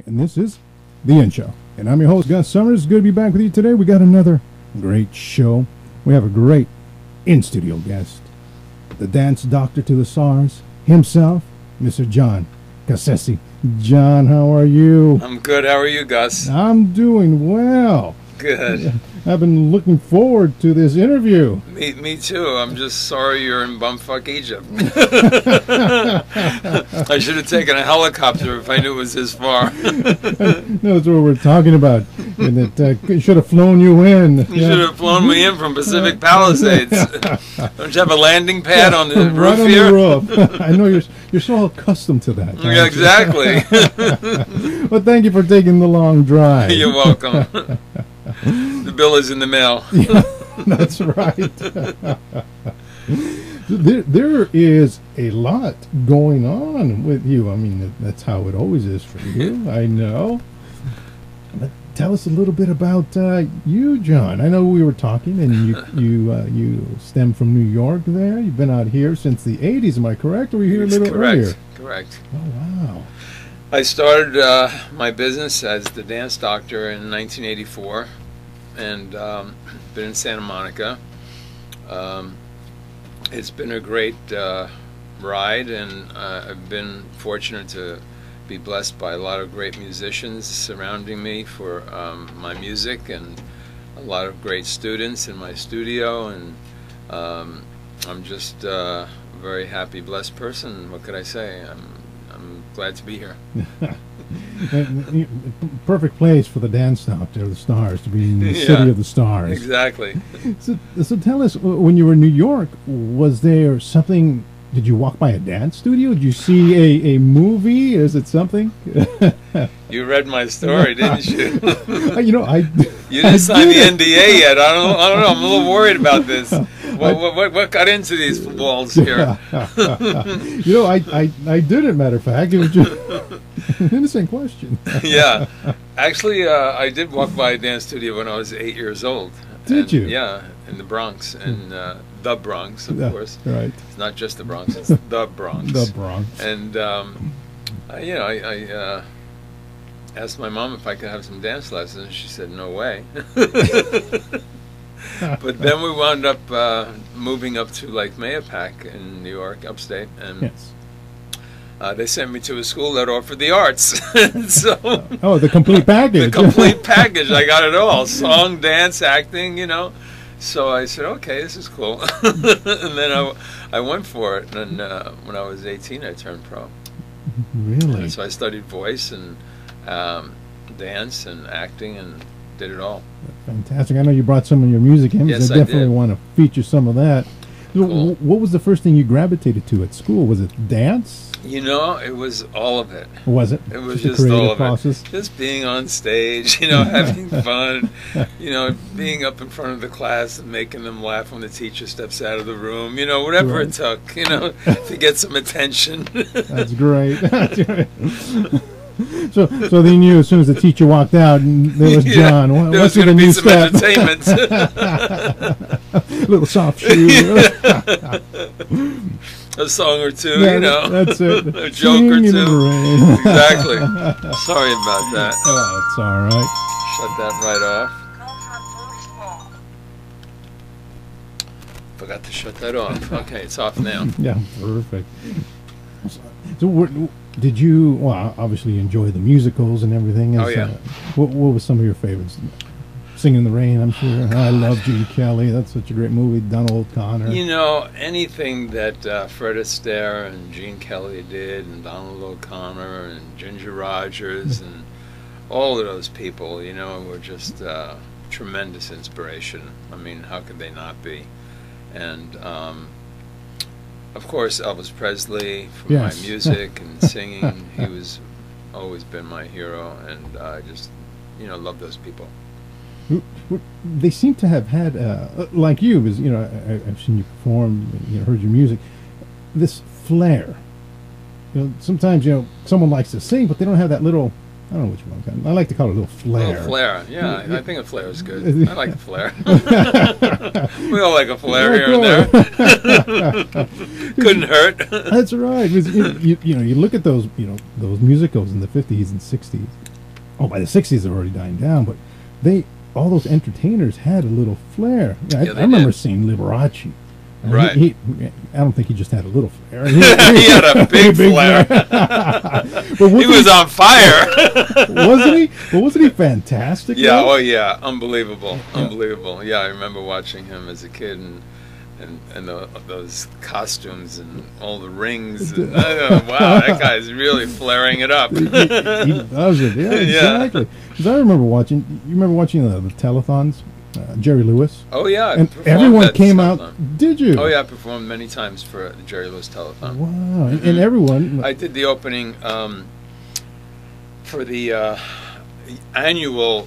and this is The End Show. And I'm your host, Gus Summers. Good to be back with you today. We got another great show. We have a great in-studio guest, the dance doctor to the stars himself, Mr. John Cassese. John, how are you? I'm good. How are you, Gus? I'm doing well. Good. I've been looking forward to this interview. Me too. I'm just sorry you're in bumfuck Egypt. I should have taken a helicopter if I knew it was this far. That's what we're talking about. And it should have flown you in. You should have flown me in from Pacific Palisades. Don't you have a landing pad on the right roof on here? The roof. I know you're so accustomed to that. Yeah, exactly. Well, thank you for taking the long drive. You're welcome. The bill is in the mail. Yeah, that's right. There is a lot going on with you. I mean, that's how it always is for you. I know. But tell us a little bit about you, John. I know we were talking, and you stem from New York. There, you've been out here since the '80s. Am I correct? Or were you here a little earlier? Correct. Oh wow. I started my business as the dance doctor in 1984, and been in Santa Monica. It's been a great ride, and I've been fortunate to be blessed by a lot of great musicians surrounding me for my music, and a lot of great students in my studio, and I'm just a very happy, blessed person. What could I say? I'm glad to be here. Perfect place for the dance doctor of the stars to be in the city of the stars. Exactly. So tell us, when you were in New York, was there something? Did you walk by a dance studio? Did you see a movie? Is it something? You read my story, didn't you? You didn't sign the NDA yet. I don't know. I'm a little worried about this. What got into these walls here? I didn't. Matter of fact, it was just an innocent question. Yeah, actually, I did walk by a dance studio when I was 8 years old. Did you? Yeah, in the Bronx, and the Bronx, of course. Right. It's not just the Bronx; it's the Bronx. The Bronx. And I asked my mom if I could have some dance lessons. She said, "No way." But then we wound up moving up to Lake Mayapack in New York, upstate, and yes. They sent me to a school that offered the arts. So, the complete package. The complete package. I got it all: song, dance, acting. So I said, "Okay, this is cool." And then I went for it. And when I was 18, I turned pro. Really? And so I studied voice and dance and acting and did it all. Fantastic. I know you brought some of your music in. Yes, I definitely want to feature some of that. Cool. What was the first thing you gravitated to at school? Was it dance? It was all of it. Was it? It was just just all of process? it. Just being on stage, having fun, being up in front of the class and making them laugh when the teacher steps out of the room, whatever right. it took, to get some attention. That's great. That's great. So they knew as soon as the teacher walked out, and there was John. There was going to be some step? entertainment. A little soft shoe. A song or two, That's it. A joke or Singing in two. the rain. Exactly. Sorry about that. Oh, it's all right. Shut that right off. Forgot to shut that off. Okay, it's off now. Yeah, perfect. So, did you? Well, obviously, you enjoy the musicals and everything. Oh yeah. What was some of your favorites? Singing in the Rain, I'm sure. I love Gene Kelly. That's such a great movie. Donald O'Connor. Anything that Fred Astaire and Gene Kelly did, and Donald O'Connor and Ginger Rogers and all of those people, were just tremendous inspiration. I mean, how could they not be? And of course, Elvis Presley for my music and singing. He was always been my hero, and I just, love those people. They seem to have had, like you, because I've seen you perform, heard your music, this flair. Sometimes someone likes to sing, but they don't have that little I don't know which one. I like to call it a little flair. A little flair, yeah. I think a flair is good. I like a flair. We all like a flair here and there. Couldn't hurt. That's right. You look at those those musicals in the 50s and 60s. Oh, by the 60s they're already dying down, but all those entertainers had a little flair. I remember seeing Liberace. Right. I don't think he just had a little flair. He had a big flair. He was on fire. Wasn't he? But wasn't he fantastic? Yeah. though? Oh, yeah. Unbelievable. Unbelievable. Yeah, I remember watching him as a kid and those costumes and all the rings. And, wow, that guy's really flaring it up. He does it. Yeah, exactly. Because I remember watching. You remember watching the telethons? Jerry Lewis. Oh yeah, and everyone came out. Did you? Oh yeah, I performed many times for the Jerry Lewis telethon. Wow, and everyone. I did the opening for the annual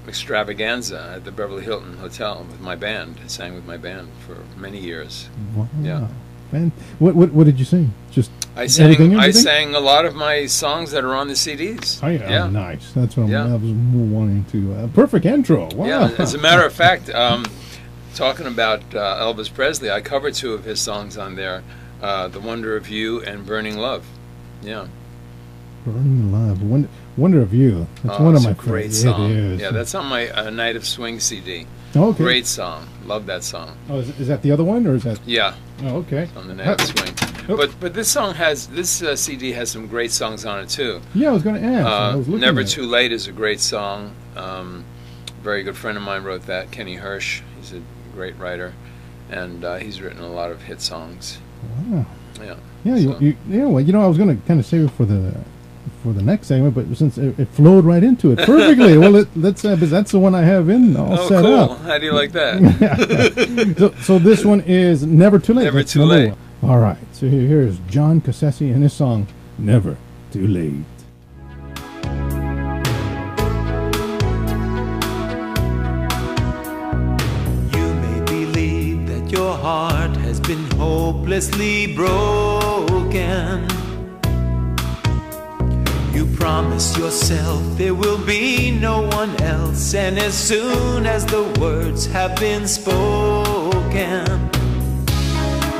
extravaganza at the Beverly Hilton Hotel with my band. I sang with my band for many years. Wow. Yeah. And what did you sing? Just I sang. Everything? I sang a lot of my songs that are on the CDs. Oh yeah, nice. That's what I was wanting to. Perfect intro. Wow. Yeah. As a matter of fact, talking about Elvis Presley, I covered 2 of his songs on there, "The Wonder of You" and "Burning Love." Yeah. Burning Love. Wonder of You. That's one of my great favorites. song. It is. Yeah, that's on my Night of Swing CD. Oh, okay. Great song. Love that song. Oh, is that the other one, or is that? Yeah. Oh, okay. On the Night of Swing. But this song CD has some great songs on it too. Yeah, I was going to ask. Never Too Late is a great song. Very good friend of mine wrote that, Kenny Hirsch. He's a great writer, and he's written a lot of hit songs. Wow. Yeah. Yeah. Well, I was going to kind of save it for the next segment, but since it flowed right into it perfectly, well, let's because that's the one I have all set cool. up. How do you like that? so this one is Never Too Late. Never Too Late. All right. So here's John Cassese and his song Never Too Late. You may believe that your heart has been hopelessly broken. You promise yourself there will be no one else, and as soon as the words have been spoken,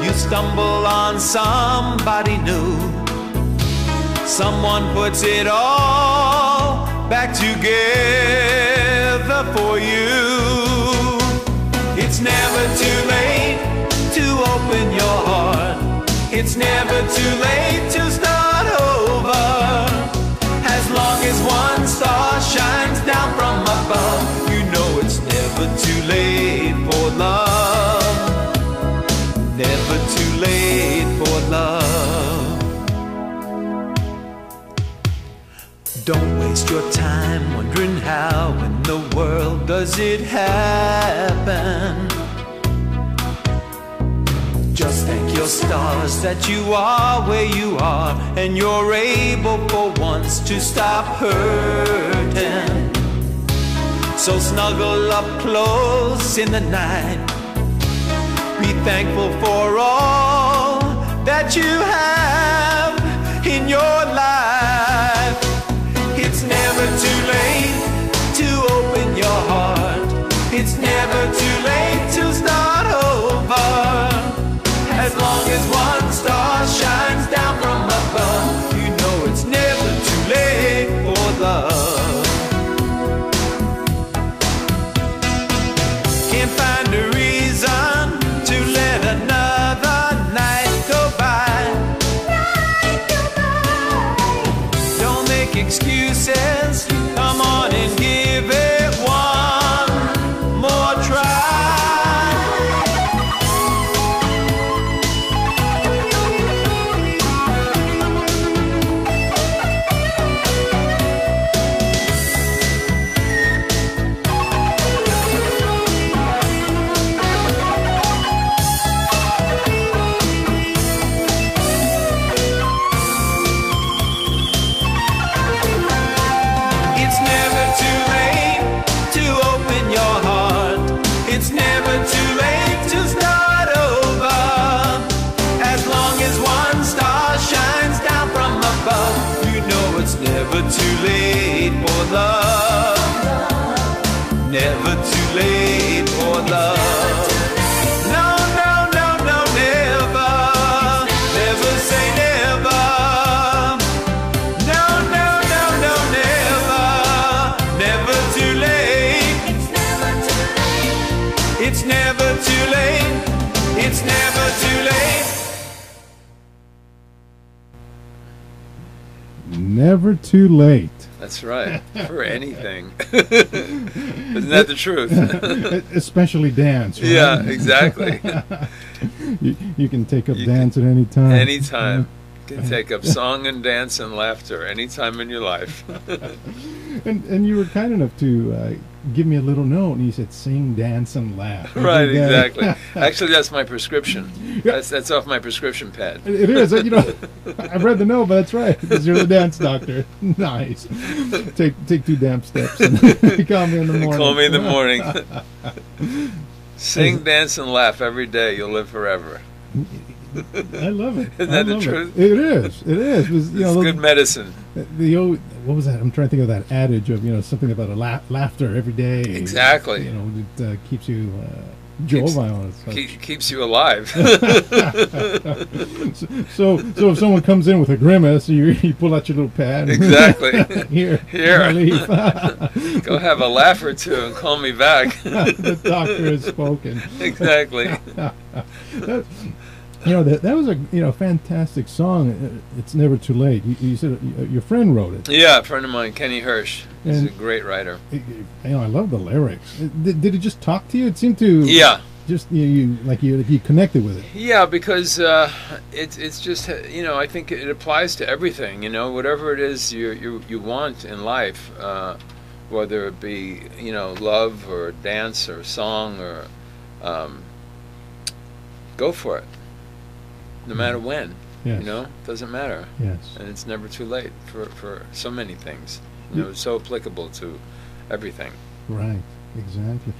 you stumble on somebody new. Someone puts it all back together for you. It's never too late to open your heart. It's never too late to start over. As long as one star shines down from above, you know it's never too late for love. Never too late for love. Don't waste your time wondering how in the world does it happen. Just thank your stars that you are where you are, and you're able for once to stop hurting. So snuggle up close in the night. Be thankful for all that you have in your life. It's never too late to open your heart. It's never too late to start over. As long as one star shines down from above, you know it's never too late for love. Can't find a reason to let another night go by. Never too late for love. Never too late for love. No, no, no, no, never. Never say never. No, no, no, no, never. Never too late. It's never too late. It's never too late. Never too late. That's right. For anything. Isn't that the truth? Especially dance, right? Yeah, exactly. You can take up dance at any time. Anytime. You can take up song and dance and laughter anytime in your life. And you were kind enough to give me a little note, and you said sing, dance, and laugh. Right, exactly. Actually, that's my prescription. That's off my prescription pad. It is. You know, I've read the note, but that's right, because you're the dance doctor. Nice. Take 2 damn steps and call me in the morning. Call me in the morning. Sing, dance, and laugh every day. You'll live forever. I love it. Isn't that the truth? It is. It is. You know, it's good medicine. What was that? I'm trying to think of that adage of, something about a laughter every day. Exactly. It keeps you jovial. Keeps you alive. so if someone comes in with a grimace, you pull out your little pad. Exactly. Here. Go have a laugh or two and call me back. The doctor has spoken. Exactly. That was a fantastic song. It's Never Too Late. You said your friend wrote it. Yeah, a friend of mine, Kenny Hirsch. He's a great writer. I love the lyrics. Did it just talk to you? It seemed to. Yeah. Just you connected with it. Yeah, because it's just I think it applies to everything. Whatever it is you want in life, whether it be love or dance or song or go for it. No matter when, yes. Doesn't matter. Yes. And it's never too late for so many things. It's so applicable to everything. Right, exactly.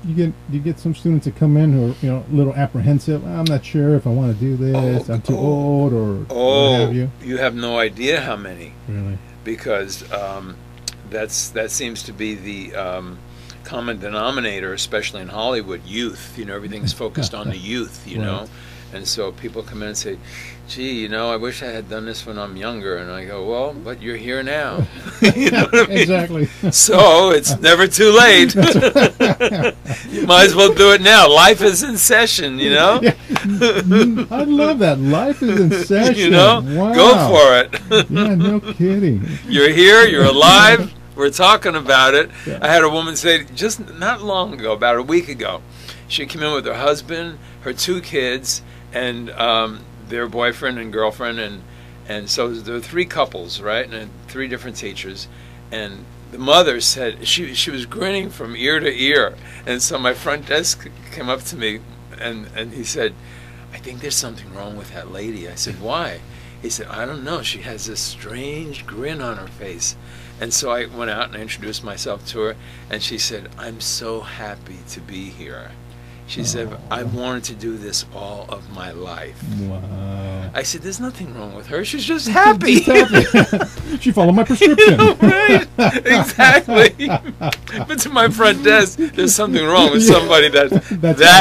You get some students that come in who are, a little apprehensive. I'm not sure if I want to do this. I'm too old, or what have you. You have no idea how many. Really? Because that seems to be the common denominator, especially in Hollywood. Youth. Everything's focused on the youth. Right. And so people come in and say, gee, I wish I had done this when I'm younger. And I go, well, but you're here now. You know what I mean? Exactly. So it's never too late. You might as well do it now. Life is in session, Yeah. I love that. Life is in session. Wow. Go for it. Yeah, no kidding. You're here. You're alive. We're talking about it. Yeah. I had a woman say just not long ago, about a week ago, she came in with her husband, her 2 kids, and their boyfriend and girlfriend, and so there were 3 couples, right, and 3 different teachers, and the mother said she was grinning from ear to ear, and so my front desk came up to me, and he said, I think there's something wrong with that lady. I said, why? He said, I don't know, she has this strange grin on her face. And so I went out and I introduced myself to her, and she said, I'm so happy to be here. She said, I've wanted to do this all of my life. Wow. I said, there's nothing wrong with her. She's just happy. She followed my prescription. Right. Exactly. But to my front desk, there's something wrong with somebody that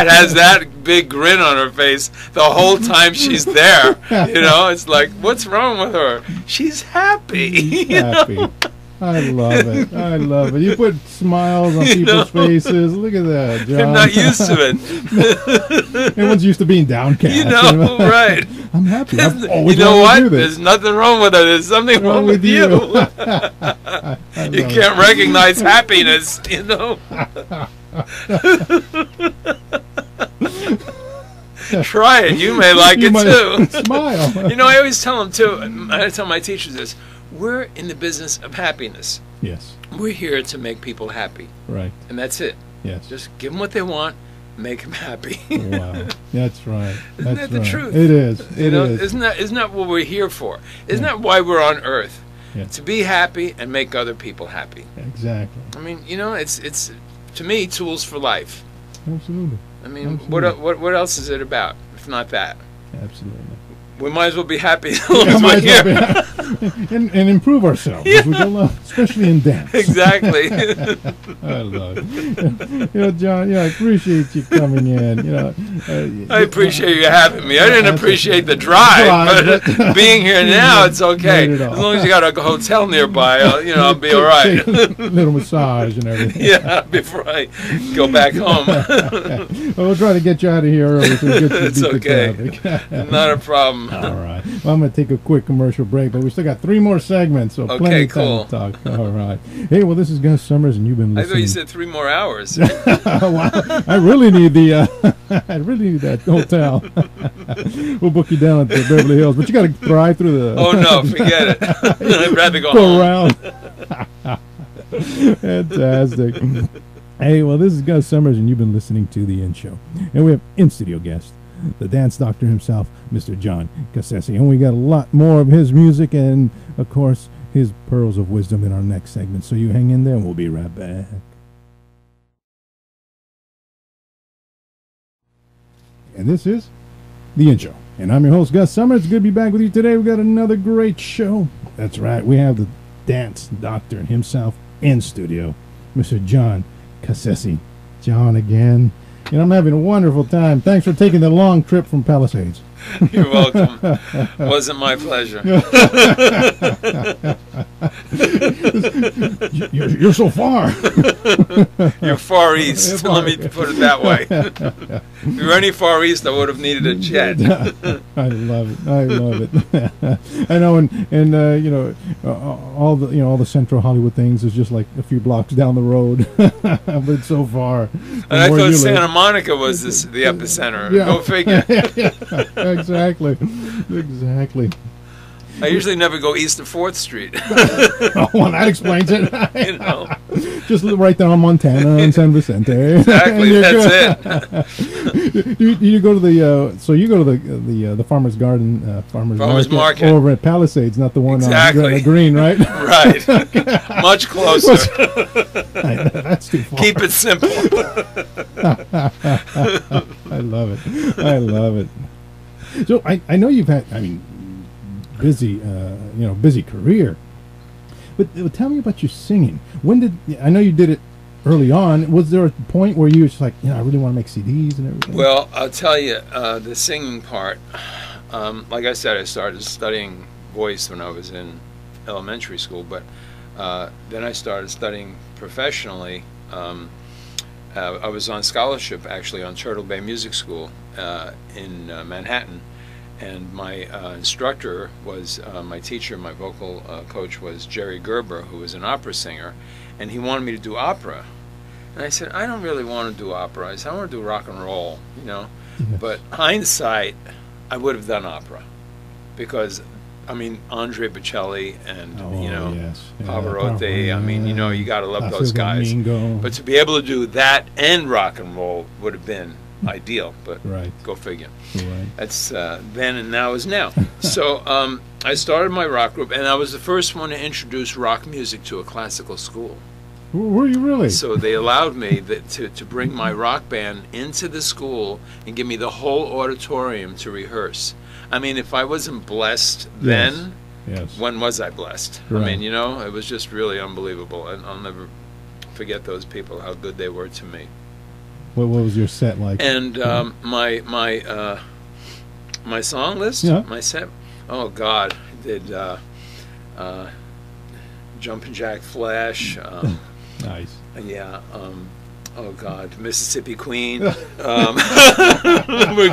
has that big grin on her face the whole time she's there. It's like, what's wrong with her? She's happy. Happy. I love it. I love it. You put smiles on people's faces. Look at that, John. They're not used to it. Everyone's used to being downcast. Right. I'm happy. I've always you know wanted what? to do this. There's nothing wrong with her. There's something wrong with you. You can't recognize happiness, Try it. You may like it too. Smile. I always tell them too. I tell my teachers this. We're in the business of happiness. Yes. We're here to make people happy. Right. And that's it. Yes. Just give them what they want, make them happy. Wow. That's right. Isn't that the truth? It is. It is. Isn't that what we're here for? Isn't that why we're on Earth? Yeah. To be happy and make other people happy. Exactly. I mean, it's to me tools for life. Absolutely. I mean, Absolutely. what else is it about if not that? Absolutely. we might as well be happy as long as might we're as here. well and improve ourselves as we go along, especially in dance. Exactly. I love it. John, I appreciate you coming in. I appreciate you having me. I didn't appreciate the drive, but being here now, it's okay. As long as you got a hotel nearby, I'll be all right. Little massage and everything. Yeah, before I go back home. Well, we'll try to get you out of here early so we get to It's beat okay. the traffic. Not a problem. All right. Well, I'm going to take a quick commercial break, but we still got 3 more segments, so plenty of time to talk. All right. Hey, well, this is Gus Summers, and you've been listening. I thought you said 3 more hours. Wow. I really need that hotel. We'll book you down at the Beverly Hills, but you got to drive through the. Oh no, forget it. I'd rather go go home. around. Fantastic. Hey, well, this is Gus Summers, and you've been listening to The In Show. And we have in-studio guest, the dance doctor himself, Mr. John Cassese. And we got a lot more of his music and, of course, his pearls of wisdom in our next segment. So you hang in there, and we'll be right back. And this is The In Show. And I'm your host, Gus Summers. It's good to be back with you today. We've got another great show. That's right. We have the dance doctor himself in studio, Mr. John Cassese. John again. I'm having a wonderful time. Thanks for taking the long trip from Palisades. You're welcome. Wasn't my pleasure. You're so far. You're far east. Let me put it that way. If you were any far east, I would have needed a jet. I love it. I love it. I know, and all the Central Hollywood things is just like a few blocks down the road, but so far. And I thought Santa Monica was the epicenter. Yeah. Go figure. Exactly. I usually never go east of 4th Street. Well, that explains it. Just right down on Montana and San Vicente. Exactly, that's it. You go to the Farmer's Garden, Farmer's Market over at Palisades, not the one on the green, right? Right. Much closer. That's too far. Keep it simple. I love it. I love it. So I know you've had, busy career, but tell me about your singing. I know you did it early on. Was there a point where you were just like, I really want to make CDs and everything? Well, I'll tell you, the singing part, like I said, I started studying voice when I was in elementary school, but then I started studying professionally. I was on scholarship, actually, on Turtle Bay Music School in Manhattan. And my instructor was, my teacher, my vocal coach was Jerry Gerber, who was an opera singer, and he wanted me to do opera. And I said, I don't really want to do opera. I said, I want to do rock and roll, Yes. But hindsight, I would have done opera. Because, Andre Bocelli and, yes. Pavarotti, you got to love those guys. But to be able to do that and rock and roll would have been ideal, but go figure. Right. That's then and now is now. So I started my rock group, and I was the first one to introduce rock music to a classical school. Were you really? So they allowed me to bring my rock band into the school and give me the whole auditorium to rehearse. If I wasn't blessed then, yes. When was I blessed? Right. It was just really unbelievable, and I'll never forget those people, how good they were to me. What was your set like? And my song list, my set. Oh God, I did Jumpin' Jack Flash. Nice. Yeah. Oh God, Mississippi Queen. We're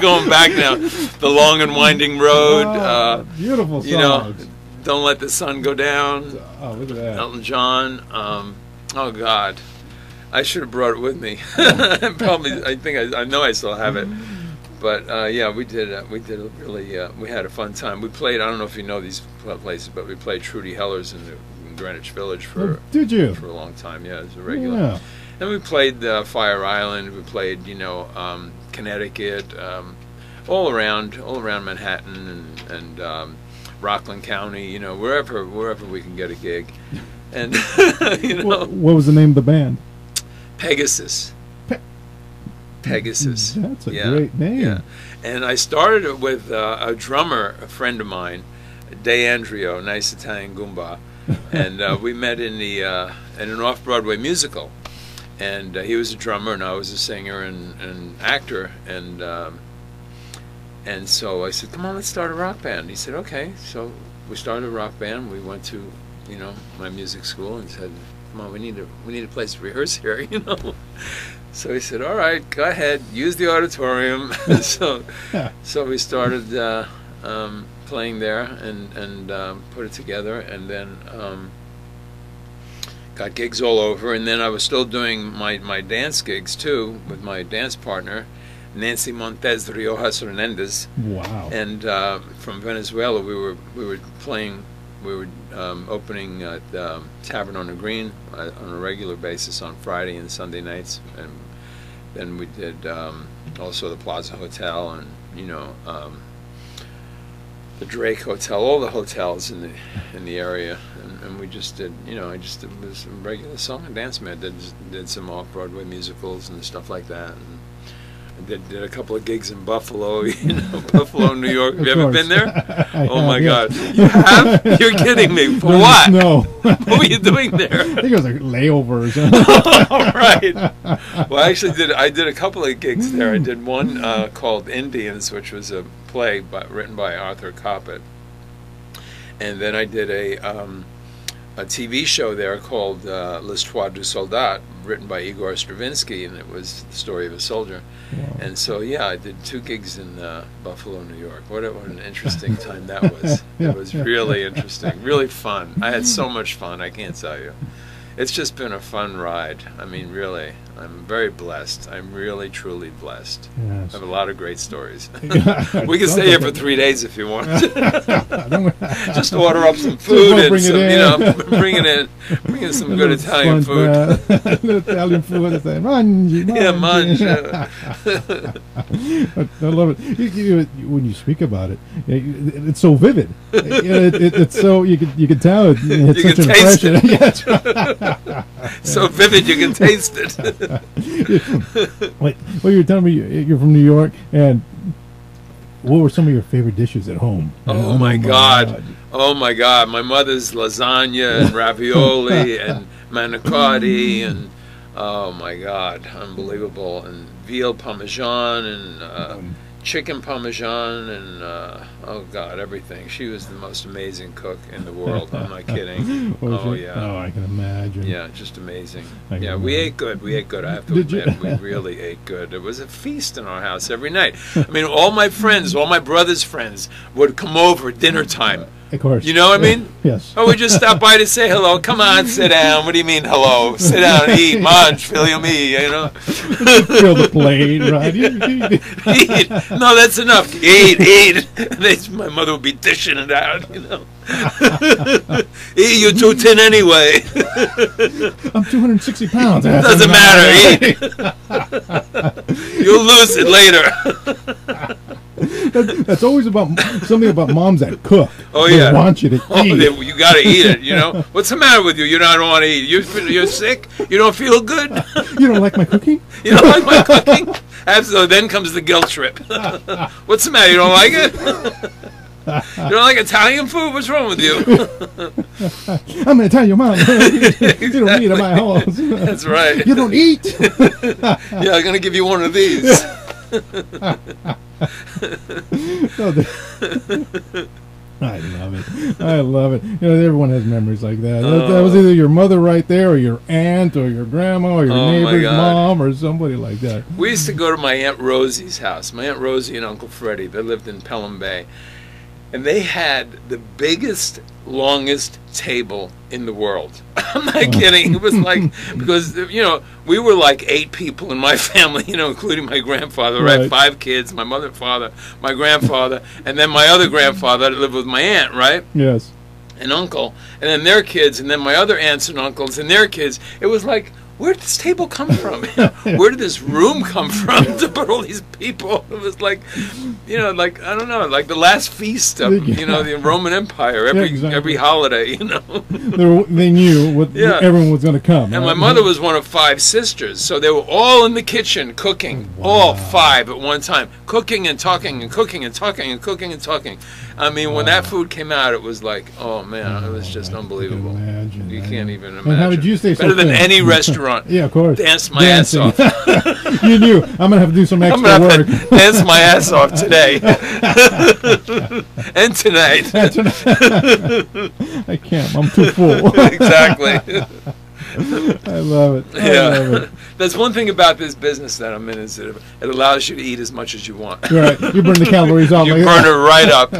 going back now. The Long and Winding Road. Beautiful songs. Don't Let the Sun Go Down. Oh, look at that. Elton John. Oh God. I should have brought it with me. Probably, I know I still have it. But we did a really, we had a fun time. We played, I don't know if you know these places, but we played Trudy Heller's in Greenwich Village for did you? For a long time, as a regular. Yeah. And we played Fire Island. We played, Connecticut, all around Manhattan and Rockland County, wherever we can get a gig. And What was the name of the band? Pegasus. Pegasus. That's a great name. Yeah. And I started it with a drummer, a friend of mine, De Andrio, nice Italian Goomba, and we met in an off-Broadway musical. And he was a drummer, and I was a singer and actor, and so I said, "Come on, let's start a rock band." He said, "Okay." So we started a rock band. We went to, my music school and said, "Come on, we need a place to rehearse here," So he said, "All right, go ahead, use the auditorium." so we started playing there and put it together, and then got gigs all over. And then I was still doing my dance gigs too with my dance partner, Nancy Montez Riojas Hernandez. Wow! And from Venezuela, we were playing. We were opening at Tavern on the Green on a regular basis on Friday and Sunday nights, and then we did also the Plaza Hotel and the Drake Hotel, all the hotels in the area, and we just did. I just was a regular song and dance man. Did some off-Broadway musicals and stuff like that. And I did a couple of gigs in Buffalo, Buffalo, New York. Have you ever been there? Oh my God! You have? You're kidding me. For what? No. What were you doing there? I think it was a layover or something. All right. Well, I did a couple of gigs there. I did one called Indians, which was a play written by Arthur Coppett, and then I did a TV show there called L'Histoire du Soldat, written by Igor Stravinsky, and it was the story of a soldier. Wow. And so, yeah, I did 2 gigs in Buffalo, New York. What an interesting time that was. It was really interesting, really fun. I had so much fun, I can't tell you. It's just been a fun ride. I mean, really, I'm very blessed. I'm really, truly blessed. Yes. I have a lot of great stories. We can stay here for 3 days if you want. Just order up some food and bring in some good Italian food. Italian food. Mangi. Yeah, mangia. I love it. When you speak about it, it's so vivid. It's so you can tell it. It's you such can an taste impression. it. So vivid, you can taste it. Wait, well, you were telling me you're from New York, and what were some of your favorite dishes at home? Oh my God! Oh my God! My mother's lasagna and ravioli and manicotti and oh my God, unbelievable! And veal parmesan and chicken parmesan and oh God, everything. She was the most amazing cook in the world. I'm not kidding. Yeah. Oh, I can imagine. Yeah, just amazing. Yeah, we ate good. We ate good. I have to admit, we really ate good. It was a feast in our house every night. I mean, all my friends, all my brother's friends would come over at dinner time. Of course. You know what I mean? Yes. Oh, we just stop by to say hello. Come on, sit down. What do you mean hello? Sit down and eat. Munch, fill me, Fill the plate, right? Eat. No, that's enough. Eat. My mother would be dishing it out, Eat, you're too thin anyway. I'm 260 pounds. Doesn't matter. Eat. You'll lose it later. That's always about something about moms that cook. Oh yeah, they want you to eat. You got to eat it. What's the matter with you? You don't want to eat. You're sick. You don't feel good. You don't like my cooking? You don't like my cooking? Absolutely. Then comes the guilt trip. What's the matter? You don't like it? You don't like Italian food? What's wrong with you? I'm an Italian mom. You don't eat at my house. That's right. You don't eat. Yeah, I'm gonna give you one of these. I love it. I love it. Everyone has memories like that. That was either your mother right there, or your aunt, or your grandma, or your neighbor's mom, or somebody like that. We used to go to my Aunt Rosie's house. My Aunt Rosie and Uncle Freddie, they lived in Pelham Bay. And they had the biggest, longest table in the world. I'm not kidding. It was like, because, we were like 8 people in my family, including my grandfather. Right. I had 5 kids, my mother, father, my grandfather, and then my other grandfather that lived with my aunt, right? Yes. And uncle, and then their kids, and then my other aunts and uncles and their kids. It was like where did this table come from? Where did this room come from to put all these people? It was like, like, I don't know, like the last feast of, the Roman Empire, every holiday, They knew everyone was going to come. And my mother was one of 5 sisters, so they were all in the kitchen cooking, all 5 at one time, cooking and talking and cooking and talking and cooking and talking. I mean, when that food came out, it was like, oh man, it was just unbelievable. You can't even imagine. And how did you stay so better than any restaurant? Yeah, of course. Danced my ass off. You knew I'm gonna have to do some extra I'm gonna work. have to dance my ass off today and tonight. I can't. I'm too full. Exactly. I love it. I love it. That's one thing about this business that I'm in, is that it allows you to eat as much as you want. Right. You burn the calories off. You burn it right up.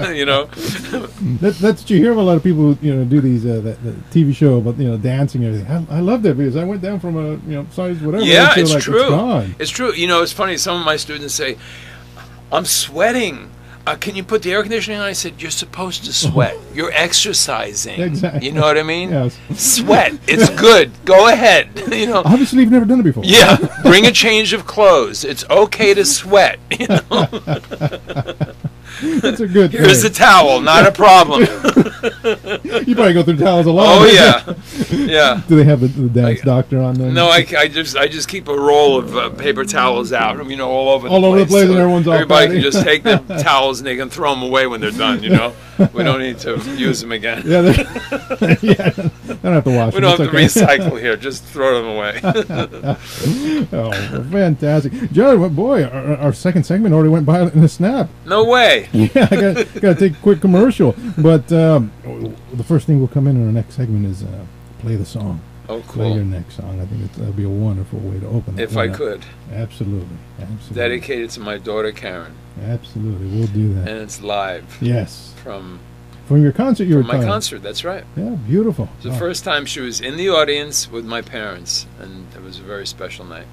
That's what you hear of a lot of people who do these the TV show about dancing and everything. I love that because I went down from a size whatever. Yeah, it's true. It's gone. It's true. It's funny. Some of my students say, "I'm sweating. Can you put the air conditioning on?" I said, "You're supposed to sweat. You're exercising." Exactly. You know what I mean? Yes. Sweat. It's good. Go ahead. Obviously, you've never done it before. Yeah. Bring a change of clothes. It's okay to sweat. That's a good Here's thing. the towel. Not a problem. You probably go through towels a lot. Oh yeah. Yeah. Do they have the dance doctor on them? No, I just keep a roll of paper towels out. All over the place. And everyone's all everybody patty. can just take the towels and they can throw them away when they're done. We don't need to use them again. Yeah, they don't have to wash We them. don't have to recycle here. Just throw them away. Oh, well, fantastic, John. Boy, our second segment already went by in a snap. No way. Yeah, I got to take a quick commercial. But the first thing will come in our next segment is play the song. Oh, Play your cool. next song. I think that'd be a wonderful way to open it. If I could. Absolutely. Absolutely. Dedicated to my daughter, Karen. Absolutely. We'll do that. And it's live. Yes. From your concert you were my concert, that's right. Yeah, beautiful. It was the first time she was in the audience with my parents, and it was a very special night.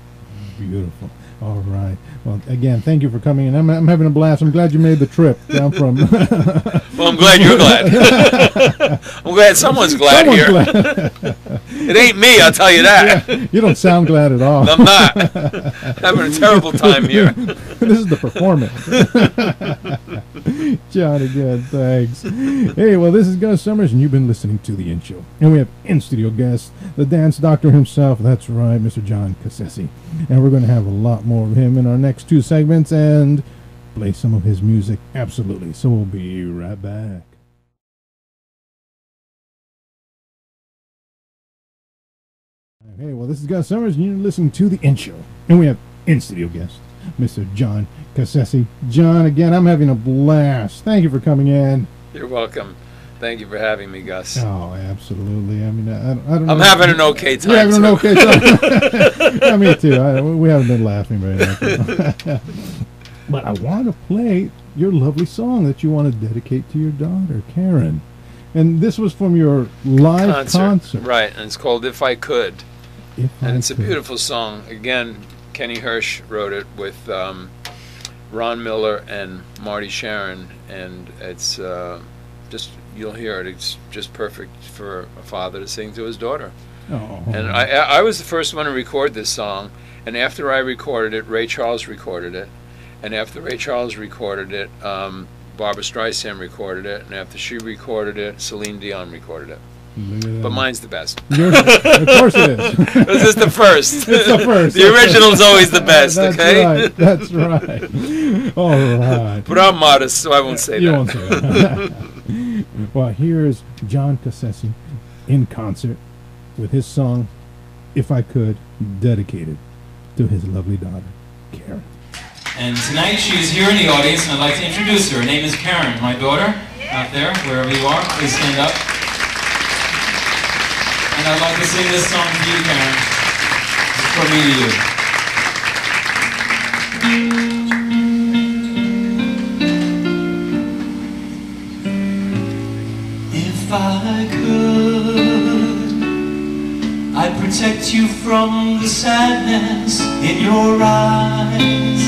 Beautiful. All right. Well, again, thank you for coming in. I'm having a blast. I'm glad you made the trip down from... Well, I'm glad you're glad. I'm glad someone's glad here. Glad. It ain't me, I'll tell you that. Yeah, you don't sound glad at all. I'm not. Having a terrible time here. This is the performance. John, again, thanks. Hey, well, this is Gus Summers, and you've been listening to The In Show. And we have in-studio guest, the dance doctor himself. That's right, Mr. John Cassese. And we're going to have a lot more of him in our next 2 segments and play some of his music. Absolutely. So we'll be right back. Hey, well, this is Gus Summers, and you're listening to The In Show. And we have in-studio guest, Mr. John Cassese. John, again, I'm having a blast. Thank you for coming in. You're welcome. Thank you for having me, Gus. Oh, absolutely. I mean, I don't know. I'm having an okay time. You're having an okay time. Yeah, me too. We haven't been laughing very much. But I want to play your lovely song that you want to dedicate to your daughter, Karen. And this was from your live concert. Right, and it's called If I Could. And it's a beautiful song. Again, Kenny Hirsch wrote it with Ron Miller and Marty Sharon, and it's just, you'll hear it, it's just perfect for a father to sing to his daughter. Oh. And I was the first one to record this song, and after I recorded it, Ray Charles recorded it, and after Ray Charles recorded it, Barbra Streisand recorded it, and after she recorded it, Celine Dion recorded it. But mine's the best. Of course it is. This is the first. It's the first. The original's always the best, That's okay? Right. That's right. All right. But I'm modest, so I won't say that. You won't say that. Well, here's John Cassese in concert with his song, If I Could, dedicated to his lovely daughter, Karen. And tonight she's here in the audience, and I'd like to introduce her. Her name is Karen, my daughter, out there, wherever you are. Please stand up. And I'd like to sing this song to you, Karen. It's from me to you. If I could, I'd protect you from the sadness in your eyes,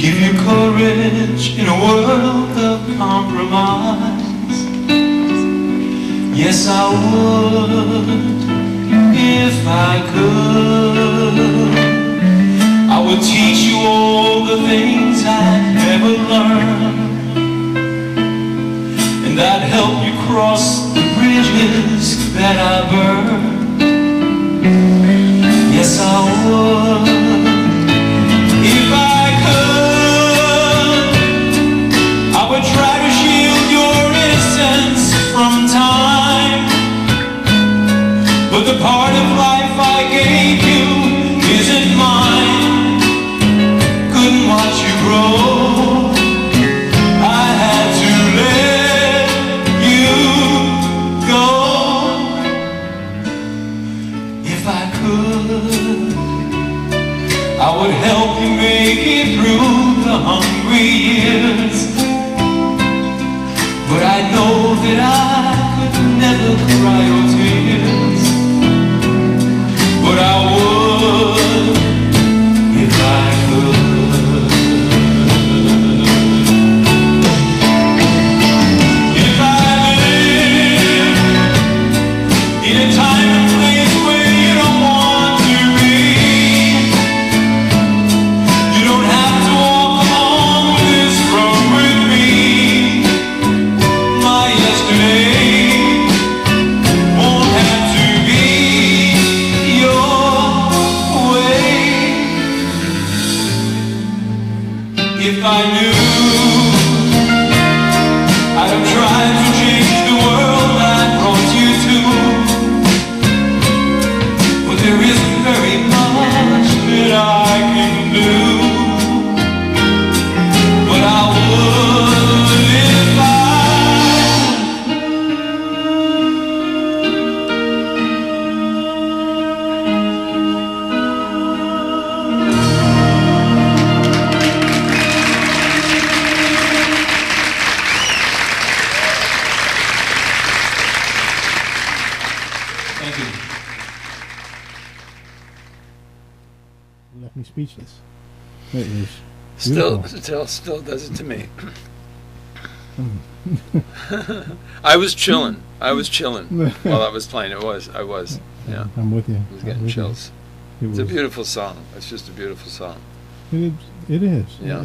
give you courage in a world of compromise. Yes, I would. If I could, I would teach you all the things I never learned, and I'd help you cross the bridges that I burned. Yes, I would. If I could, I would try to shield your innocence from time, but the part of life I gave you isn't mine. Couldn't watch you grow, I had to let you go. If I could, I would help you make it through the hungry years, but I know that I could never cry your tears. But I would if I could. If I lived in a time and place where you don't want to be, you don't have to walk along this road with me. My yesterday won't have to be your way. If I knew, I'd have tried to change the world I brought you to, but there isn't very much that I can do. But I would if I Thank you. Left me speechless. It was Still beautiful. does it to me. I was chilling while I was playing. I was. Yeah. I'm with you. I was getting chills. It's a was- beautiful song. It's just a beautiful song. It is. Yeah.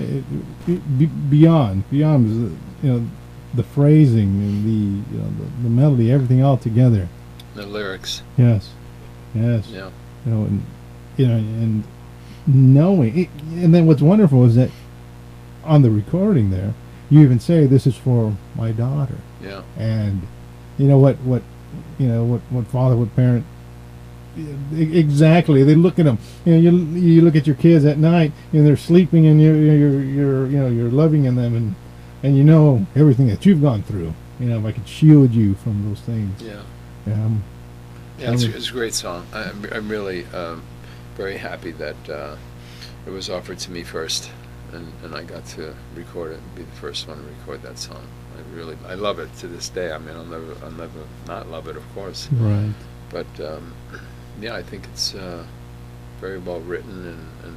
Beyond, the phrasing and the melody, everything all together. The lyrics. Yes. Yeah. And knowing it, and then what's wonderful is that on the recording there, you even say this is for my daughter. Yeah. And what father, what parent. Exactly. They look at them. You look at your kids at night, and they're sleeping, and you're loving in them, and everything that you've gone through. If I could shield you from those things. Yeah. Yeah, It's a great song. I'm really very happy that it was offered to me first, and I got to record it and be the first one to record that song. I love it to this day. I mean, I'll never not love it, of course. right. But yeah, I think it's very well written, and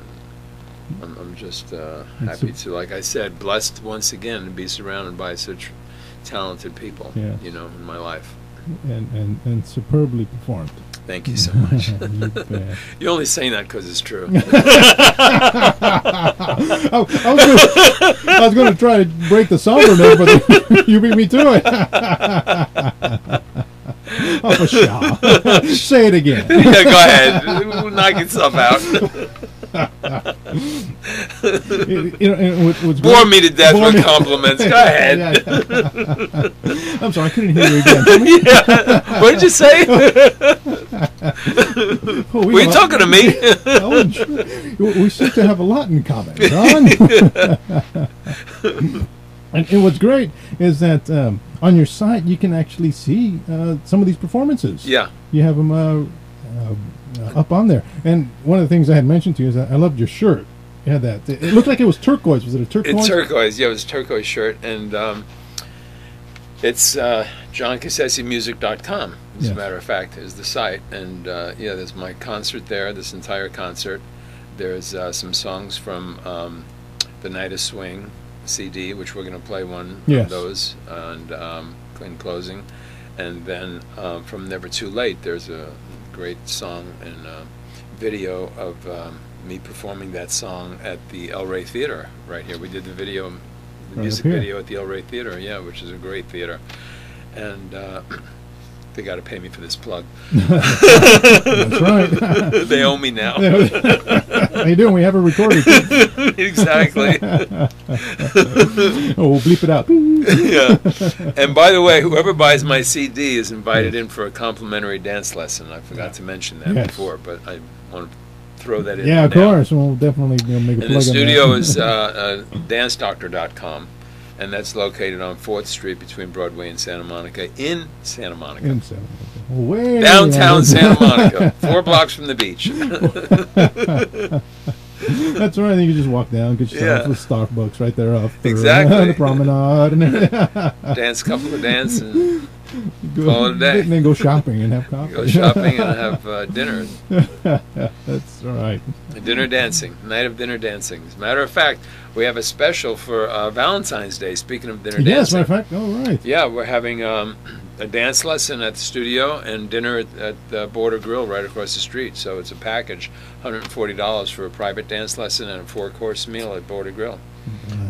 I'm just happy to, like I said, blessed once again to be surrounded by such talented people. Yes. In my life. And superbly performed. Thank you so much. You bet. You're only saying that because it's true. I was going to try to break the somberness, but you beat me to it. Oh, for sure. Say it again. Yeah, go ahead. Knock yourself out. Bore me to death with compliments. Go ahead. Yeah. I'm sorry, I couldn't hear you again. Yeah. What did you say? Were you talking to me? We seem to have a lot in common, John. And what's great is that on your site you can actually see some of these performances. Yeah. You have them up on there. And one of the things I had mentioned to you is that I loved your shirt. You had that. It looked like it was turquoise. Was it a turquoise? It's turquoise. Yeah, it was a turquoise shirt. And it's JohnCasseseMusic.com, as a matter of fact, is the site. And yeah, there's my concert there, this entire concert. There's some songs from The Night of Swing CD, which we're going to play one of those, and in closing. And then from Never Too Late, there's a great song and video of me performing that song at the El Rey Theater right here. We did the video, the music video at the El Rey Theater, yeah, which is a great theater. And they got to pay me for this plug. That's right. They owe me now. How you doing? We have a recording. Exactly. Oh, we'll bleep it out. Yeah. And by the way, whoever buys my CD is invited in for a complimentary dance lesson. I forgot to mention that before, but I want to throw that in. Yeah, of course. We'll definitely make a plug. And the studio is dancedoctor.com. And that's located on 4th Street between Broadway and Santa Monica in Santa Monica. In Santa Monica. Way downtown Santa Monica, 4 blocks from the beach. That's right. I think you just walk down, get yourself a Starbucks right there off exactly. The promenade. Dance, couple of dance, and call it a day. And then go shopping and have coffee. Go shopping and have dinner. That's right. Dinner dancing, night of dinner dancing. As a matter of fact, we have a special for Valentine's Day. Speaking of dinner dancing. Yes, matter of fact. All right. Yeah, we're having a dance lesson at the studio and dinner at the Border Grill right across the street. So it's a package, $140 for a private dance lesson and a 4-course meal at Border Grill.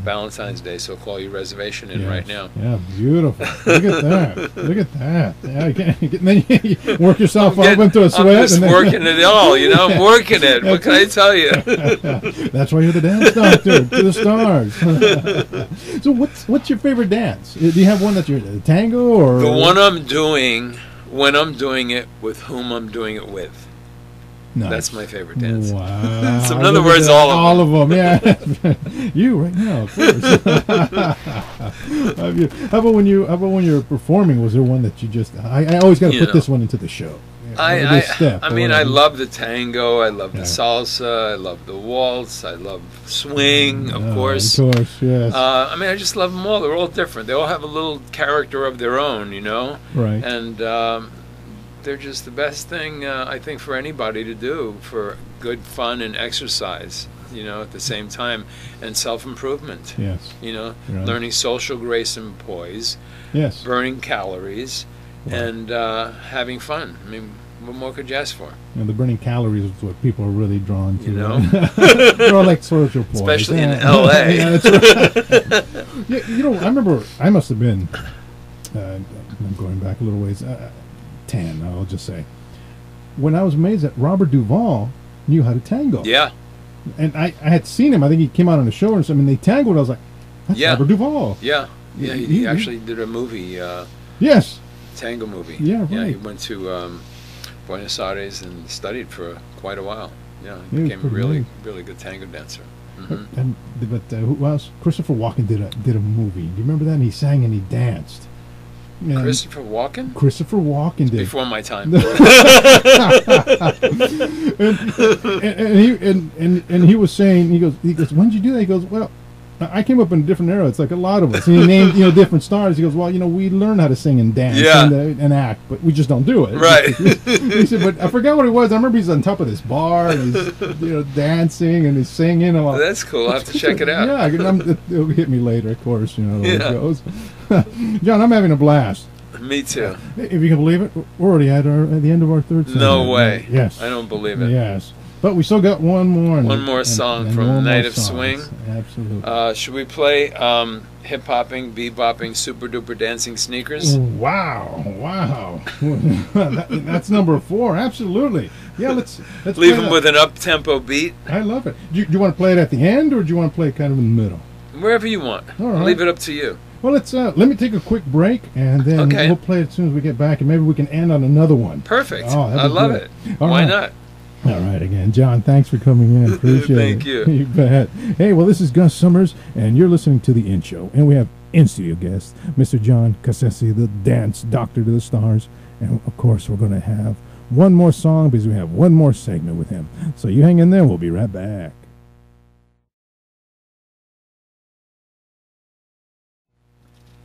Valentine's Day, so call your reservation in right now. Yeah, beautiful. Look at that. Look at that. Yeah, then you work yourself up into a sweat. I'm just working it all, you know. I'm working it. What can I tell you? That's why you're the dance doctor to the stars. So what's your favorite dance? Do you have one that you're tango or the one I'm doing when I'm doing it with whom I'm doing it with? Nice. That's my favorite dance. Wow. So in other words, all of them. Yeah. You right now, of course. How about when you're performing? Was there one that you just? I always got to put this one into the show. I mean, I love the tango. I love the salsa. I love the waltz. I love swing, of course. Of course, yes. I mean, I just love them all. They're all different. They all have a little character of their own, you know. Right. And they're just the best thing I think for anybody to do for good fun and exercise, you know, at the same time, and self-improvement. Yes. You know, learning social grace and poise. Yes. Burning calories, and having fun. I mean, what more could you ask for? And the burning calories is what people are really drawn to. You know, they're all like social poise, especially in L.A. Yeah, that's right. Yeah, you know, I remember I must have been. I'm going back a little ways. 10, I'll just say. When I was amazed that Robert Duvall knew how to tango. Yeah. And I had seen him. I think he came out on a show or something. And they tangoed. I was like, that's Robert Duvall. Yeah. Yeah, he actually did a movie. Yes. Tango movie. Yeah, right. Yeah, he went to Buenos Aires and studied for quite a while. Yeah, he became a really good tango dancer. Mm-hmm. But who else? Christopher Walken did a movie. Do you remember that? And he sang and he danced. And Christopher Walken? Christopher Walken did. Before my time. and he was saying, he goes, when did you do that? He goes, well, I came up in a different era. It's like a lot of us. And he named, different stars. He goes, well, we learn how to sing and dance and act, but we just don't do it. Right. He said, but I forgot what it was. I remember he's on top of this bar and he's, dancing and he's singing. Well, that's cool. I'll have to check it out. Yeah, it'll hit me later, of course. The way it goes. John, I'm having a blast. Me too. If you can believe it, we're already at the end of our third segment. No way. Yes. I don't believe it. Yes. But we still got one more. One more song from Night of Swing. Absolutely. Should we play hip-hopping, bebopping, super-duper dancing sneakers? Wow. That's number 4. Absolutely. Yeah, let's leave them with an up-tempo beat. I love it. Do you want to play it at the end, or do you want to play it kind of in the middle? Wherever you want. All right. I'll leave it up to you. Well, let me take a quick break, and then we'll play it as soon as we get back, and maybe we can end on another one. Perfect. I love it. Why not? All right, again, John, thanks for coming in. Appreciate it. Thank you. You bet. Hey, well, this is Gus Summers, and you're listening to The In Show, and we have in-studio guest, Mr. John Cassese, the dance doctor to the stars, and, of course, we're going to have one more song because we have one more segment with him. So you hang in there. We'll be right back.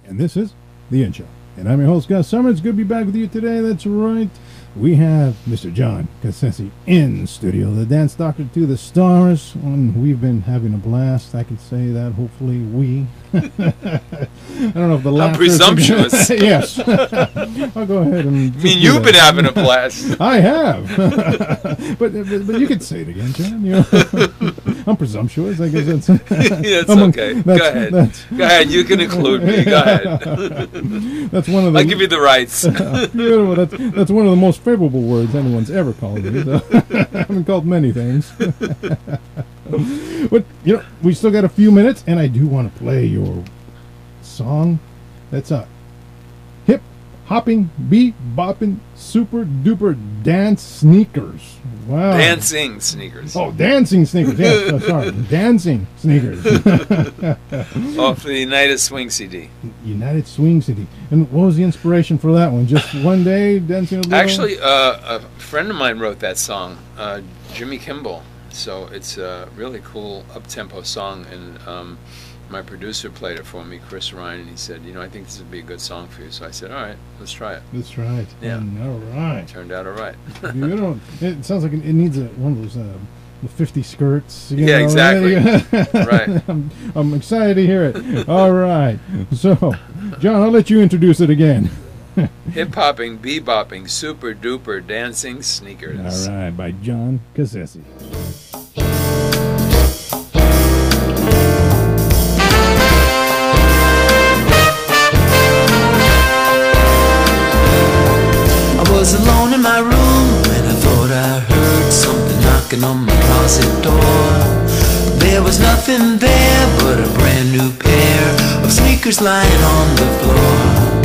And this is The In Show. And I'm your host, Gus Summers. Good to be back with you today. That's right. We have Mr. John Cassese in studio, the dance doctor to the stars. And we've been having a blast. I can say that. Hopefully we I don't know if the How laughter... presumptuous. Yes. I'll go ahead and... I mean, you've been having a blast. I have. but you could say it again, John. You know? I'm presumptuous. I guess that's... It's okay. Go ahead. Go ahead. You can include me. Go ahead. That's one of the... I'll give you the rights. Beautiful. That's one of the most favorable words anyone's ever called me. So. I've been called many things. But, you know, we still got a few minutes, and I do want to play your song. That's a hip-hopping, beat-bopping, super-duper dance sneakers. Wow. Dancing sneakers. Oh, dancing sneakers. Yes, sorry. Dancing sneakers. Off the United Swing CD. United Swing CD. And what was the inspiration for that one? Just one day dancing a little? Actually, a friend of mine wrote that song, Jimmy Kimball. So it's a really cool up-tempo song, and my producer played it for me, Chris Ryan, and he said, you know, I think this would be a good song for you. So I said, all right, let's try it. That's right. Yeah. All right. Turned out all right. Beautiful. It sounds like it needs one of those the 50 skirts. You Yeah, know, exactly. Right. I'm excited to hear it. All right. So, John, I'll let you introduce it again. Hip-hopping, bebopping, super-duper dancing sneakers. All right, by John Cassese. I was alone in my room when I thought I heard something knocking on my closet door. There was nothing there but a brand new pair of sneakers lying on the floor.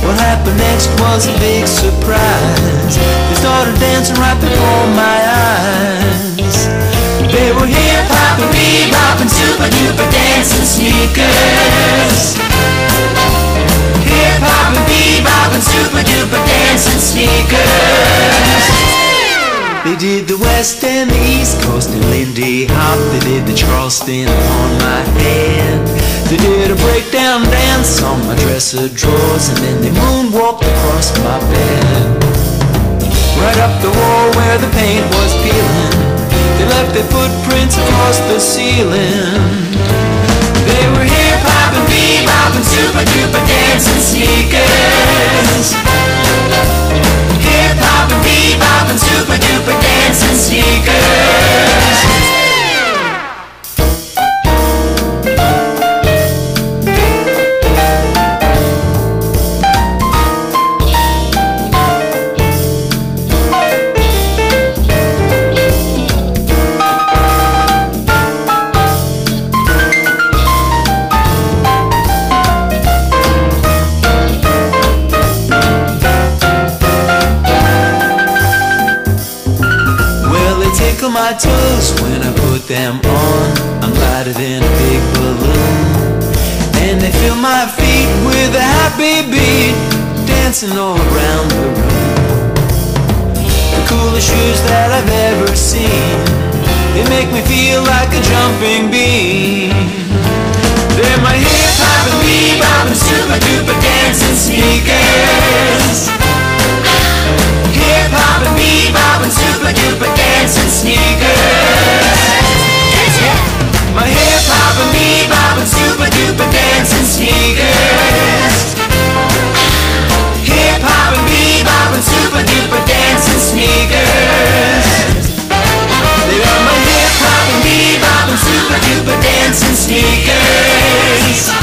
What happened next was a big surprise. They started dancing right before my eyes. They were hip-hopping, bebopping, super-duper dancing sneakers. Hip-hopping, bebopping, super-duper dancing sneakers. They did the West and the East Coast and Lindy Hop. They did the Charleston on my head. They did a breakdown dance on my dresser drawers, and then they moonwalked across my bed. Right up the wall where the paint was peeling, they left their footprints across the ceiling. They were hip-hopping, bebopping, super-duper dancing sneakers. Hip-hopping, bebopping, super-duper dancing sneakers. My toes when I put them on, I'm lighter than a big balloon, and they fill my feet with a happy beat, dancing all around the room. The coolest shoes that I've ever seen, they make me feel like a jumping bean. They're my hip-hopping, bebopping, super-duper dancing sneakers. Hip-hopping, bebopping, super-duper dancing sneakers. My hip-hopping, bebopping, super-duper dancing sneakers. Hip-hopping, bebopping, super-duper dancing sneakers. They are my hip-hopping, bebopping, super-duper dancing sneakers.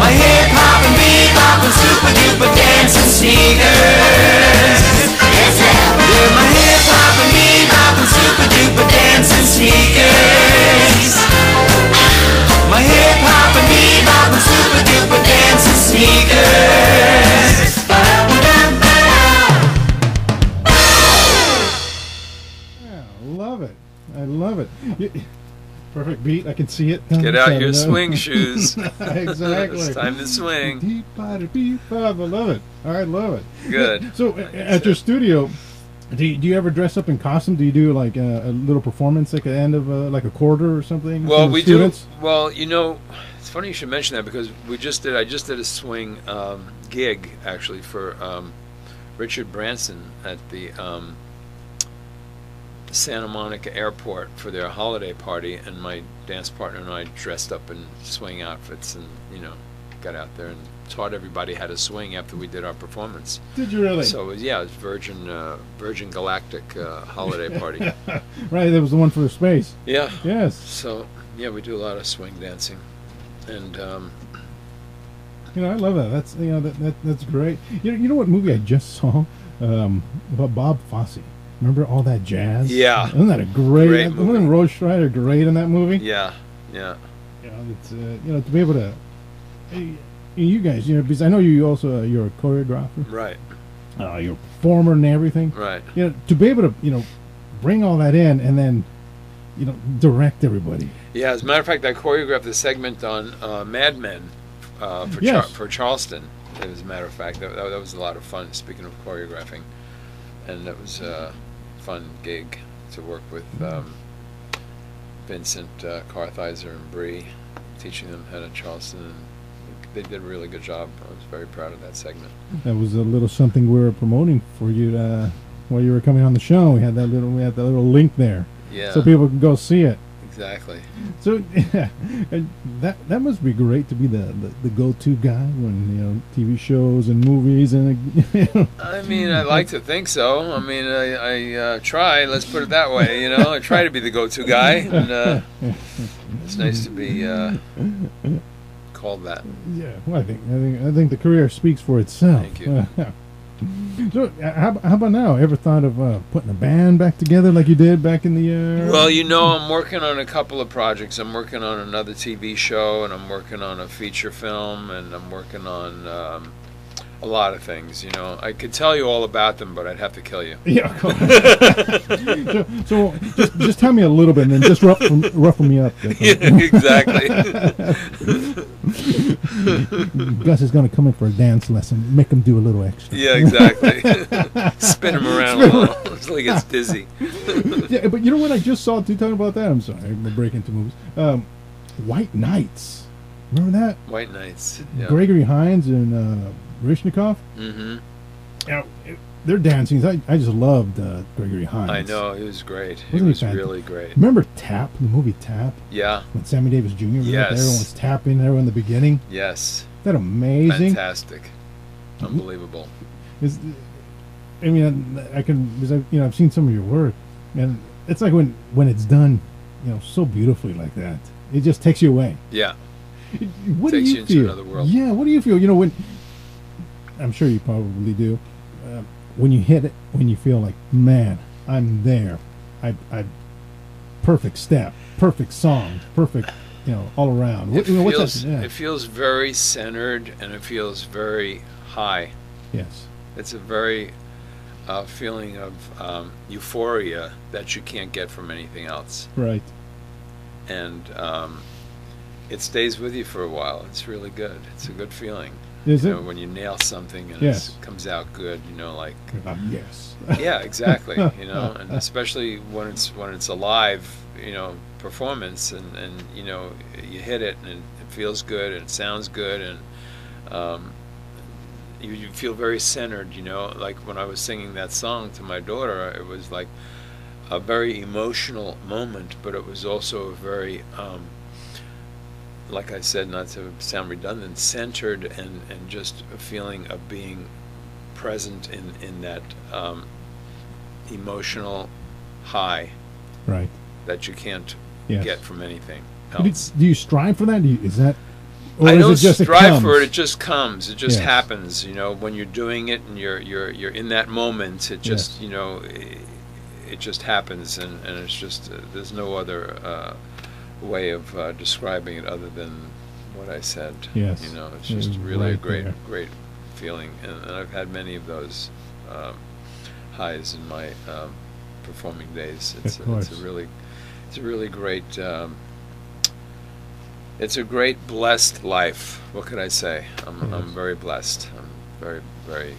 My hip-hopping, bebopping, super-duper dancing sneakers. They're my hip-hopping, bebopping, super-duper dancing sneakers. My hip-hopping, bebopping, super-duper dancing sneakers. Yeah, love it. I love it. Perfect beat. I can see it. Get out your swing shoes. Exactly. It's time to swing. Deep body, beep, I love it. I love it. Good. So, at your studio, do you ever dress up in costume? Do you do like a little performance like at the end of like a quarter or something? Well, we do. Students? Well, you know, it's funny you should mention that because I just did a swing gig actually for Richard Branson at the Santa Monica Airport for their holiday party, and my dance partner and I dressed up in swing outfits and, you know, got out there and taught everybody how to swing after we did our performance. Did you really? So it was, yeah, it was Virgin Galactic holiday party. Right, that was the one for the space. Yeah. Yes. So yeah, we do a lot of swing dancing, and you know, I love that. That's, you know, that's great. You know what movie I just saw about Bob Fosse? Remember all that jazz? Yeah. Isn't that a great movie? Wasn't Rose Schreider great in that movie? Yeah, yeah. You know, it's you know, to be able to, you guys, you know, because I know you also you're a choreographer, Right. You're a performer and everything, Right. You know, to be able to, you know, bring all that in and then, you know, direct everybody. Yeah, as a matter of fact, I choreographed the segment on Mad Men for Yes. for Charleston. As a matter of fact, that was a lot of fun. Speaking of choreographing, and that was a fun gig to work with Vincent Kartheiser and Bree, teaching them how to Charleston. And they did a really good job. I was very proud of that segment. That was a little something we were promoting for you while you were coming on the show. We had that little link there, Yeah. so people can go see it. Exactly. So yeah, that must be great to be the go-to guy when, you know, TV shows and movies and you know. I mean, I like to think so. I mean, I try. Let's put it that way. You know, I try to be the go-to guy, and it's nice to be called that. Yeah, well, I think the career speaks for itself. Thank you. So how about now? Ever thought of putting a band back together like you did back in the? Well, you know, I'm working on a couple of projects. I'm working on another TV show, and I'm working on a feature film, and I'm working on a lot of things. You know, I could tell you all about them, but I'd have to kill you. Yeah. so just tell me a little bit, and then just ruffle me up. Yeah, exactly. Gus is going to come in for a dance lesson. Make him do a little extra. Yeah, exactly. Spin him around a little until he gets dizzy. Yeah, but you know what I just saw too? Talking about that, I'm sorry, I'm breaking into movies. White Knights. Remember that? White Knights. Yeah. Gregory Hines and Rishnikov. Mm-hmm. Yeah, their dancing. I just loved Gregory Hines. I know, he was great. He Wasn't he was fantastic? really great. Remember Tap, the movie Tap? Yeah. When Sammy Davis Jr. was Yes. up there, everyone's tapping there in the beginning. Yes. Isn't that amazing? Fantastic. Unbelievable. I mean, I can, because I've seen some of your work, and it's like when it's done, you know, so beautifully like that, it just takes you away. Yeah. What Takes do you you into feel? another world. Yeah. What do you feel? You know, when I'm sure you probably do. When you hit it, when you feel like, man, I'm there. I perfect step, perfect song, perfect, you know, all around. It feels very centered, and it feels very high. Yes. It's a very feeling of euphoria that you can't get from anything else. Right. And it stays with you for a while. It's really good. It's a good feeling. Is You it? know, when you nail something and Yes. it comes out good, you know, like Yes. yeah, exactly. You know, and especially when it's a live, you know, performance, and you know, you hit it and it feels good and it sounds good, and you feel very centered. You know, like when I was singing that song to my daughter, it was like a very emotional moment, but it was also a very like I said, not to sound redundant, centered, and just a feeling of being present in that emotional high Right. that you can't Yes. get from anything Do else. you strive for that? Is that? Or I is don't it just strive for it; comes? it just comes. It just Yes. happens. You know, when you're doing it and you're in that moment, it just Yes. you know, it just happens, and it's just there's no other way of describing it other than what I said. Yes. You know, it's It just was really a right great there. great feeling, and I've had many of those highs in my performing days. It's course. a really great. It's a great blessed life. What could I say? I'm very blessed. I'm very very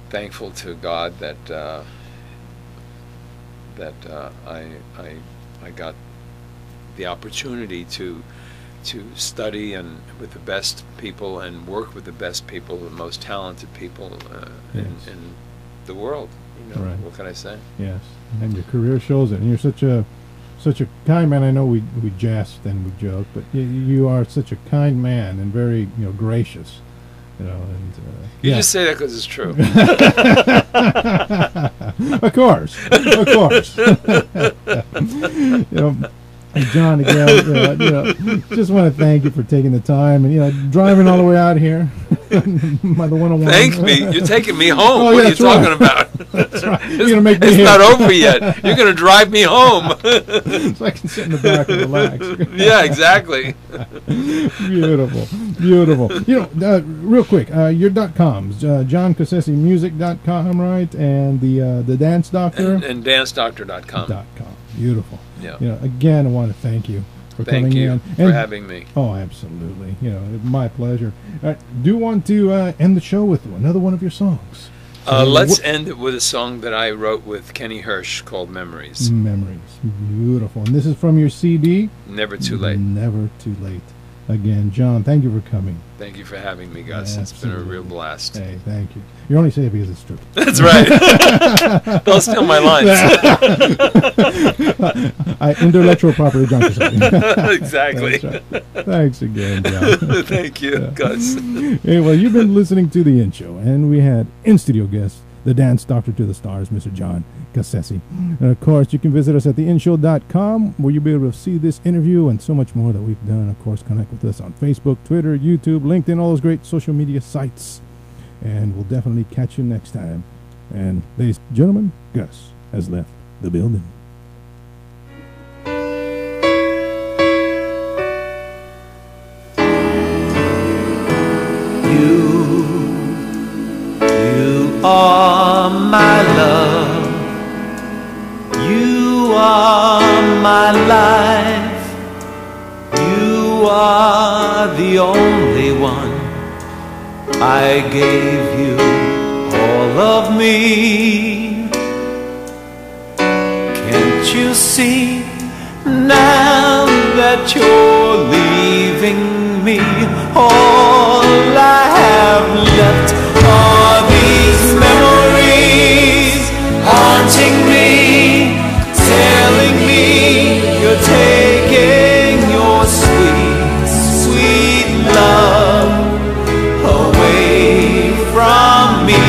thankful to God that I got the opportunity to study and with the best people and work with the best people, the most talented people the world. You know, Right. what can I say? Yes, and your career shows it. And you're such a kind man. I know we jest and we joke, but you are such a kind man and very gracious. You know, and You just say that because it's true. Of course. John, again, just want to thank you for taking the time and driving all the way out here. By the 101. Thank me. You're taking me home. Oh, what yeah, are you talking about? That's right. You're gonna make me It's here. not over yet. You're going to drive me home. So I can sit in the back and relax. Yeah, exactly. Beautiful. Real quick, your .coms, JohnCassesimusic.com, right? And the Dance Doctor? And DanceDoctor.com. .com. Beautiful. Yeah. Again, I want to thank you for coming in. for having me. Oh, absolutely. My pleasure. Do want to end the show with another one of your songs. Let's end it with a song that I wrote with Kenny Hirsch called Memories. Memories. Beautiful. And this is from your CD? Never Too Late. Never Too Late. Again, John, thank you for coming. Thank you for having me, Gus. It's been a real blast. Hey, thank you. You only say it because it's true. That's right. Don't steal my lines. Intellectual property, John. Exactly. Right. Thanks again, John. Thank you, Gus. Hey, well, you've been listening to The In Show, and we had in-studio guest, the Dance Doctor to the Stars, Mr. John Cassese. And, of course, you can visit us at theinshow.com, where you'll be able to see this interview and so much more that we've done. Of course, connect with us on Facebook, Twitter, YouTube, LinkedIn, all those great social media sites. And we'll definitely catch you next time. And, ladies and gentlemen, Gus has left the building. You are my love. You are my life. You are the only one. I gave you all of me. Can't you see now that you're leaving me? All I have left are these memories haunting me, telling me you're taking your sweet, sweet love away from me.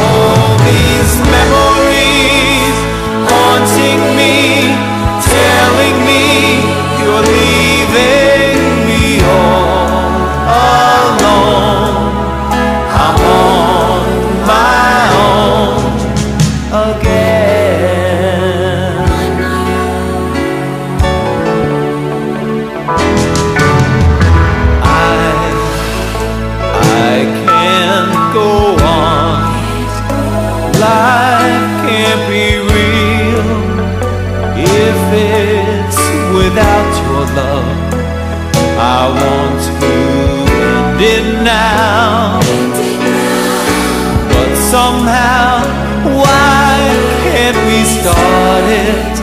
All these memories haunting me, telling me you're leaving me all alone. I'm on my own again. I can't go on. Life can't be real if it's without your love. I want to end it now, but somehow, why can't we start it